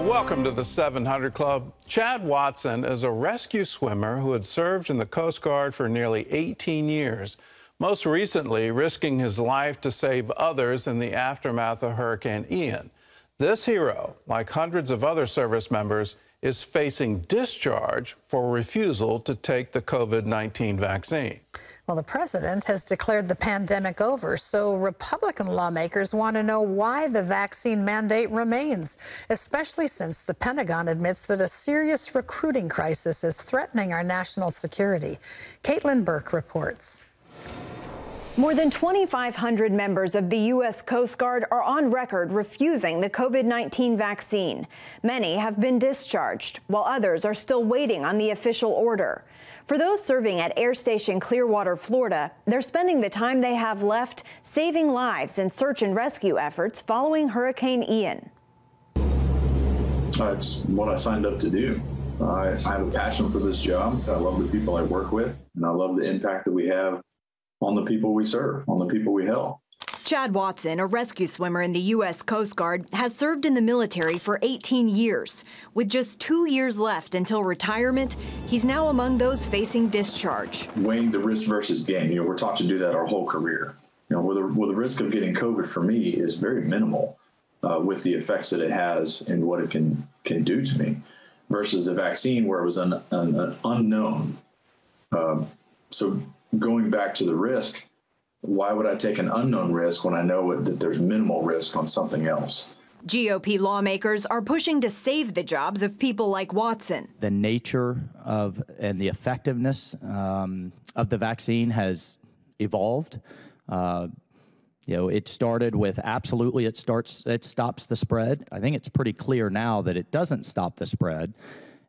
Welcome to the 700 Club. Chad Watson is a rescue swimmer who had served in the Coast Guard for nearly 18 years, most recently risking his life to save others in the aftermath of Hurricane Ian. This hero, like hundreds of other service members, is facing discharge for refusal to take the COVID-19 vaccine. Well, the president has declared the pandemic over, so Republican lawmakers want to know why the vaccine mandate remains, especially since the Pentagon admits that a serious recruiting crisis is threatening our national security. Caitlin Burke reports. More than 2,500 members of the U.S. Coast Guard are on record refusing the COVID-19 vaccine. Many have been discharged, while others are still waiting on the official order. For those serving at Air Station Clearwater, Florida, they're spending the time they have left saving lives in search and rescue efforts following Hurricane Ian. It's what I signed up to do. I have a passion for this job. I love the people I work with, and I love the impact that we have on the people we serve, on the people we help. Chad Watson, a rescue swimmer in the U.S. Coast Guard, has served in the military for 18 years. With just 2 years left until retirement, he's now among those facing discharge. Weighing the risk versus gain, we're taught to do that our whole career. Well, the risk of getting COVID for me is very minimal with the effects that it has and what it can do to me, versus a vaccine where it was an unknown. So going back to the risk, why would I take an unknown risk when I know that there's minimal risk on something else? GOP lawmakers are pushing to save the jobs of people like Watson. The nature of and the effectiveness of the vaccine has evolved. It started with absolutely it stops the spread. I think it's pretty clear now that it doesn't stop the spread.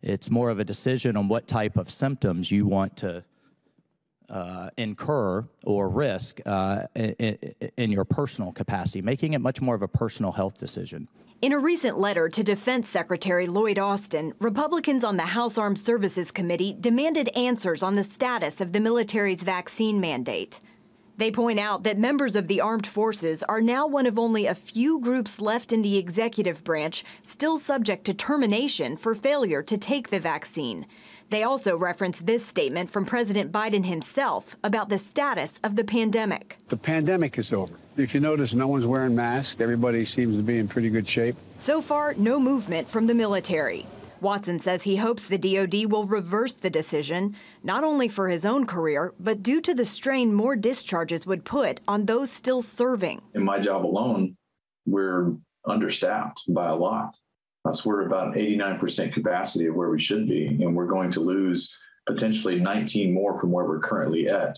It's more of a decision on what type of symptoms you want to incur or risk in your personal capacity, making it much more of a personal health decision. In a recent letter to Defense Secretary Lloyd Austin, Republicans on the House Armed Services Committee demanded answers on the status of the military's vaccine mandate. They point out that members of the armed forces are now one of only a few groups left in the executive branch still subject to termination for failure to take the vaccine. They also reference this statement from President Biden himself about the status of the pandemic. The pandemic is over. If you notice, no one's wearing masks. Everybody seems to be in pretty good shape. So far, no movement from the military. Watson says he hopes the DoD will reverse the decision, not only for his own career, but due to the strain more discharges would put on those still serving. In my job alone, we're understaffed by a lot. We're about 89% capacity of where we should be, and we're going to lose potentially 19 more from where we're currently at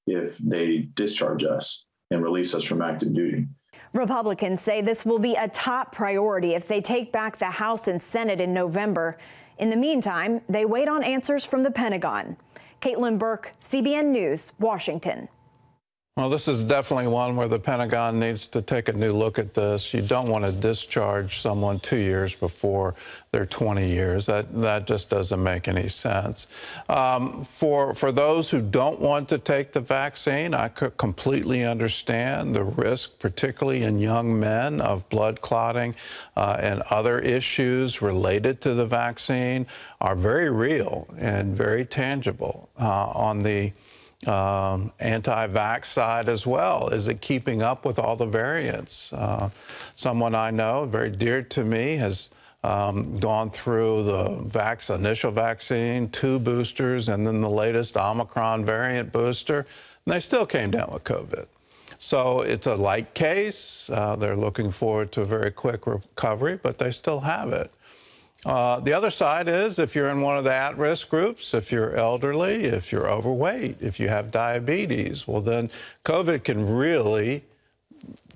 if they discharge us and release us from active duty. Republicans say this will be a top priority if they take back the House and Senate in November. In the meantime, they wait on answers from the Pentagon. Caitlin Burke, CBN News, Washington. Well, this is definitely one where the Pentagon needs to take a new look at this. You don't want to discharge someone 2 years before they're 20 years. That just doesn't make any sense. For those who don't want to take the vaccine, I could completely understand the risk, particularly in young men, of blood clotting and other issues related to the vaccine are very real and very tangible on the anti-vax side as well. Is it keeping up with all the variants? Someone I know, very dear to me, has gone through the initial vaccine, 2 boosters, and then the latest Omicron variant booster, and they still came down with COVID. So it's a light case. They're looking forward to a very quick recovery, but they still have it. The other side is if you're in one of the at-risk groups, if you're elderly, if you're overweight, if you have diabetes, well, then COVID can really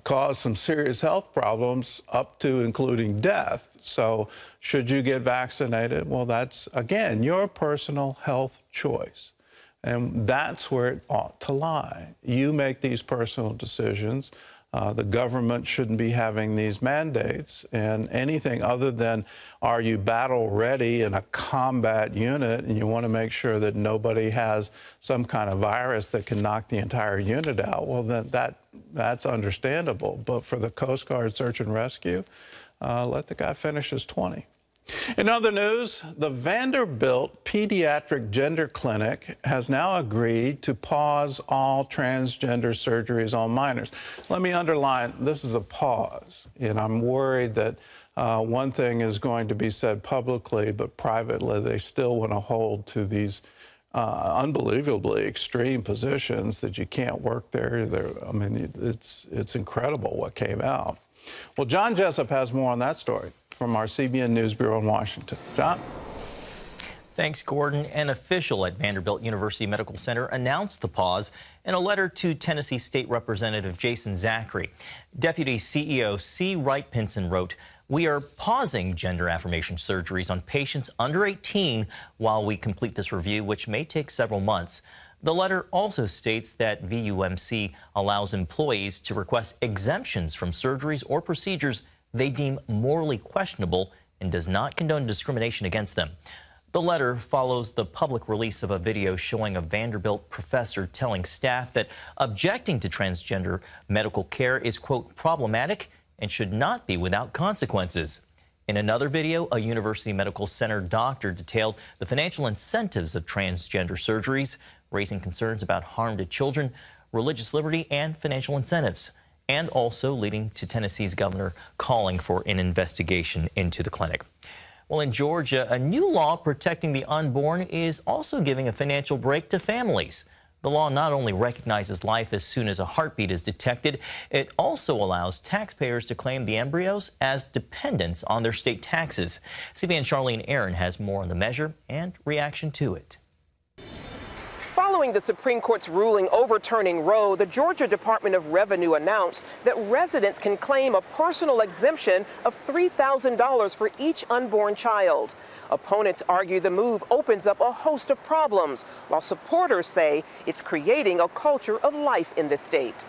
cause some serious health problems up to including death. So should you get vaccinated? Well, that's, again, your personal health choice. And that's where it ought to lie. You make these personal decisions. The government shouldn't be having these mandates, and anything other than are you battle ready in a combat unit and you want to make sure that nobody has some kind of virus that can knock the entire unit out, well, then that's understandable. But for the Coast Guard search and rescue, let the guy finish his 20. In other news, the Vanderbilt Pediatric Gender Clinic has now agreed to pause all transgender surgeries on minors. Let me underline, this is a pause, and I'm worried that one thing is going to be said publicly, but privately they still want to hold to these unbelievably extreme positions that you can't work there. I mean, it's incredible what came out. Well, John Jessup has more on that story from our CBN News Bureau in Washington. John? Thanks, Gordon. An official at Vanderbilt University Medical Center announced the pause in a letter to Tennessee State Representative Jason Zachary. Deputy CEO C. Wright Pinson wrote, "We are pausing gender affirmation surgeries on patients under 18 while we complete this review, which may take several months." The letter also states that VUMC allows employees to request exemptions from surgeries or procedures they deem morally questionable and does not condone discrimination against them. The letter follows the public release of a video showing a Vanderbilt professor telling staff that objecting to transgender medical care is, quote, problematic and should not be without consequences. In another video, a University Medical Center doctor detailed the financial incentives of transgender surgeries, raising concerns about harm to children, religious liberty, and financial incentives, and also leading to Tennessee's governor calling for an investigation into the clinic. Well, in Georgia, a new law protecting the unborn is also giving a financial break to families. The law not only recognizes life as soon as a heartbeat is detected, it also allows taxpayers to claim the embryos as dependents on their state taxes. CBN's Charlene Aaron has more on the measure and reaction to it. Following the Supreme Court's ruling overturning Roe, the Georgia Department of Revenue announced that residents can claim a personal exemption of $3,000 for each unborn child. Opponents argue the move opens up a host of problems, while supporters say it's creating a culture of life in the state.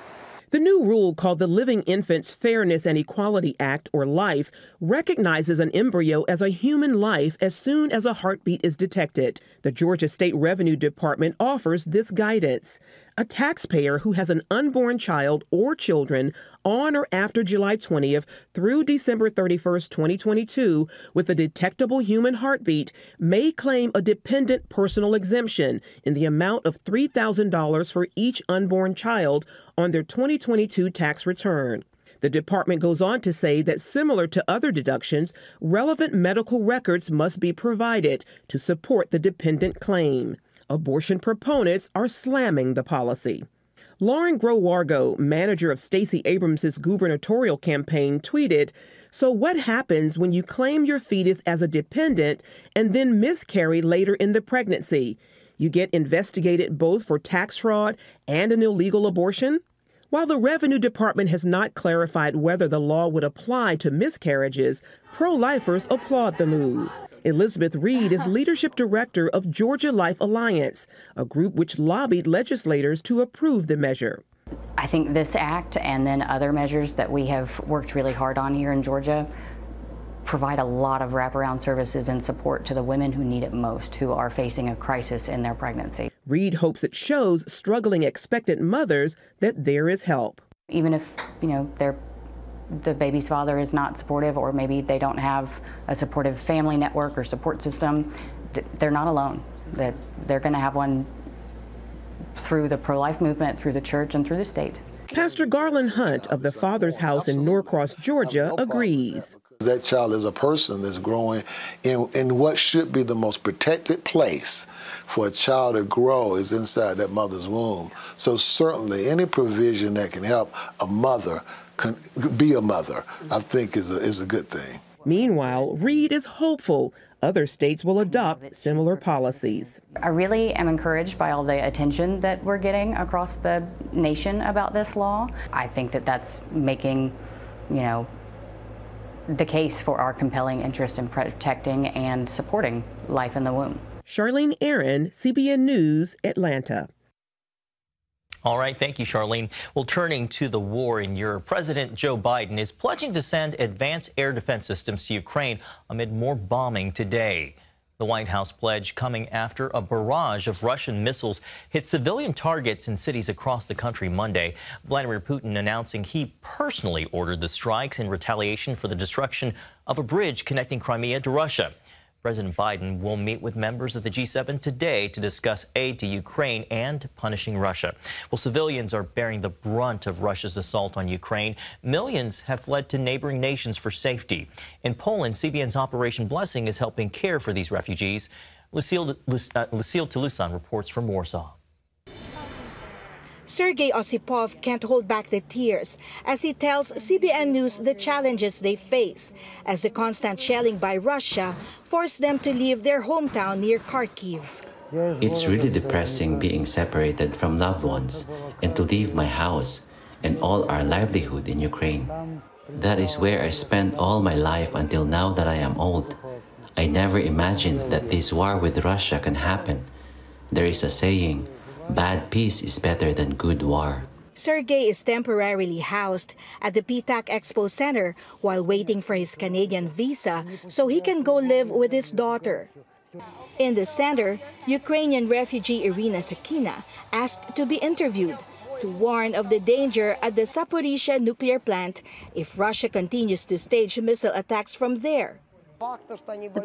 The new rule, called the Living Infants Fairness and Equality Act, or LIFE, recognizes an embryo as a human life as soon as a heartbeat is detected. The Georgia State Revenue Department offers this guidance. A taxpayer who has an unborn child or children on or after July 20th through December 31st, 2022, with a detectable human heartbeat may claim a dependent personal exemption in the amount of $3,000 for each unborn child on their 2022 tax return. The department goes on to say that, similar to other deductions, relevant medical records must be provided to support the dependent claim. Abortion proponents are slamming the policy. Lauren Growargo, manager of Stacey Abrams' gubernatorial campaign, tweeted, "So what happens when you claim your fetus as a dependent and then miscarry later in the pregnancy? You get investigated both for tax fraud and an illegal abortion?" While the Revenue Department has not clarified whether the law would apply to miscarriages, pro-lifers applaud the move. Elizabeth Reed is leadership director of Georgia Life Alliance, a group which lobbied legislators to approve the measure. I think this act and then other measures that we have worked really hard on here in Georgia provide a lot of wraparound services and support to the women who need it most, who are facing a crisis in their pregnancy. Reed hopes it shows struggling expectant mothers that there is help. Even if, the baby's father is not supportive, or maybe they don't have a supportive family network or support system, they're not alone. That they're going to have one through the pro-life movement, through the church, and through the state. Pastor Garland Hunt of the Father's House in Norcross, Georgia, agrees. That child is a person that's growing in what should be the most protected place for a child to grow is inside that mother's womb. So certainly any provision that can help a mother be a mother, I think is a good thing. Meanwhile, Reed is hopeful other states will adopt similar policies. I really am encouraged by all the attention that we're getting across the nation about this law. I think that that's making, the case for our compelling interest in protecting and supporting life in the womb. Charlene Aaron, CBN News, Atlanta. All right, thank you, Charlene. Well, turning to the war in Europe, President Joe Biden is pledging to send advanced air defense systems to Ukraine amid more bombing today. The White House pledge coming after a barrage of Russian missiles hit civilian targets in cities across the country Monday. Vladimir Putin announcing he personally ordered the strikes in retaliation for the destruction of a bridge connecting Crimea to Russia. President Biden will meet with members of the G7 today to discuss aid to Ukraine and punishing Russia. Well, civilians are bearing the brunt of Russia's assault on Ukraine. Millions have fled to neighboring nations for safety. In Poland, CBN's Operation Blessing is helping care for these refugees. Lucille Toulousan reports from Warsaw. Sergei Osipov can't hold back the tears as he tells CBN News the challenges they face as the constant shelling by Russia forced them to leave their hometown near Kharkiv. It's really depressing being separated from loved ones and to leave my house and all our livelihood in Ukraine. That is where I spent all my life until now that I am old. I never imagined that this war with Russia can happen. There is a saying, bad peace is better than good war. Sergei is temporarily housed at the Pediatric Expo Center while waiting for his Canadian visa so he can go live with his daughter. In the center, Ukrainian refugee Irina Sakina asked to be interviewed to warn of the danger at the Zaporizhzhia nuclear plant if Russia continues to stage missile attacks from there.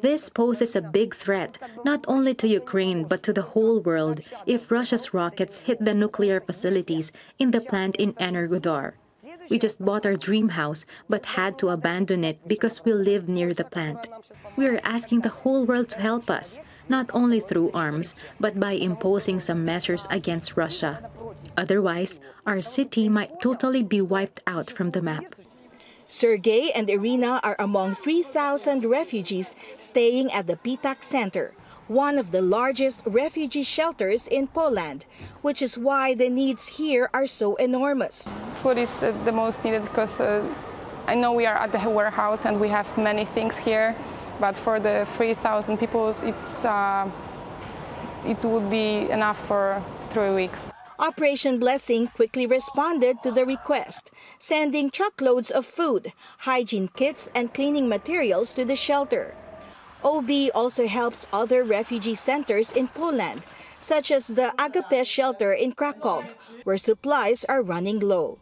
This poses a big threat, not only to Ukraine but to the whole world if Russia's rockets hit the nuclear facilities in the plant in Energodar. We just bought our dream house but had to abandon it because we live near the plant. We are asking the whole world to help us, not only through arms, but by imposing some measures against Russia. Otherwise, our city might totally be wiped out from the map. Sergei and Irina are among 3,000 refugees staying at the Pediatric Center, one of the largest refugee shelters in Poland, which is why the needs here are so enormous. Food is the most needed because I know we are at the warehouse and we have many things here, but for the 3,000 people, it would be enough for 3 weeks. Operation Blessing quickly responded to the request, sending truckloads of food, hygiene kits, and cleaning materials to the shelter. OB also helps other refugee centers in Poland, such as the Agape shelter in Krakow, where supplies are running low.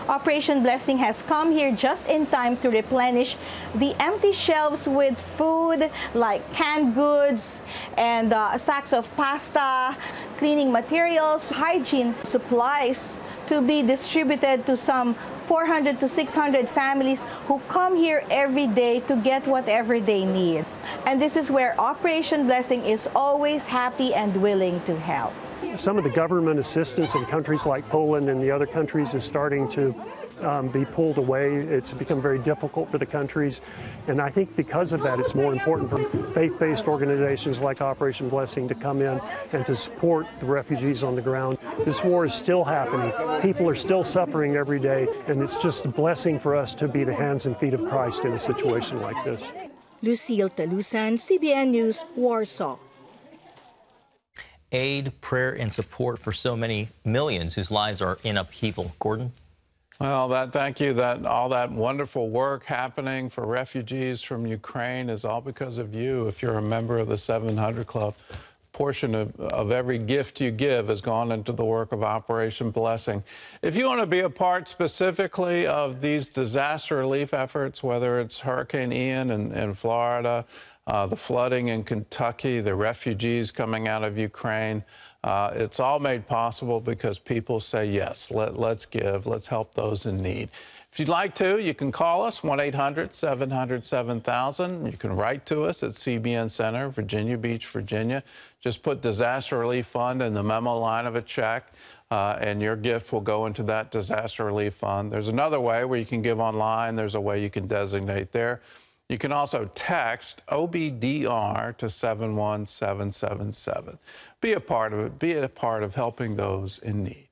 Operation Blessing has come here just in time to replenish the empty shelves with food like canned goods and sacks of pasta, cleaning materials, hygiene supplies to be distributed to some 400 to 600 families who come here every day to get whatever they need. And this is where Operation Blessing is always happy and willing to help. Some of the government assistance in countries like Poland and the other countries is starting to be pulled away. It's become very difficult for the countries. And I think because of that, it's more important for faith-based organizations like Operation Blessing to come in and to support the refugees on the ground. This war is still happening. People are still suffering every day. And it's just a blessing for us to be the hands and feet of Christ in a situation like this. Lucille Toulousan, CBN News, Warsaw. Aid, prayer, and support for so many millions whose lives are in upheaval. Gordon? Well, thank you. All that wonderful work happening for refugees from Ukraine is all because of you. If you're a member of the 700 Club, portion of every gift you give has gone into the work of Operation Blessing. If you want to be a part specifically of these disaster relief efforts, whether it's Hurricane Ian in Florida, the flooding in Kentucky, the refugees coming out of Ukraine, it's all made possible because people say, yes, let's give, let's help those in need. If you'd like to, you can call us, 1-800-700-7000. You can write to us at CBN Center, Virginia Beach, Virginia. Just put Disaster Relief Fund in the memo line of a check, and your gift will go into that Disaster Relief Fund. There's another way where you can give online. There's a way you can designate there. You can also text OBDR to 71777. Be a part of it. Be a part of helping those in need.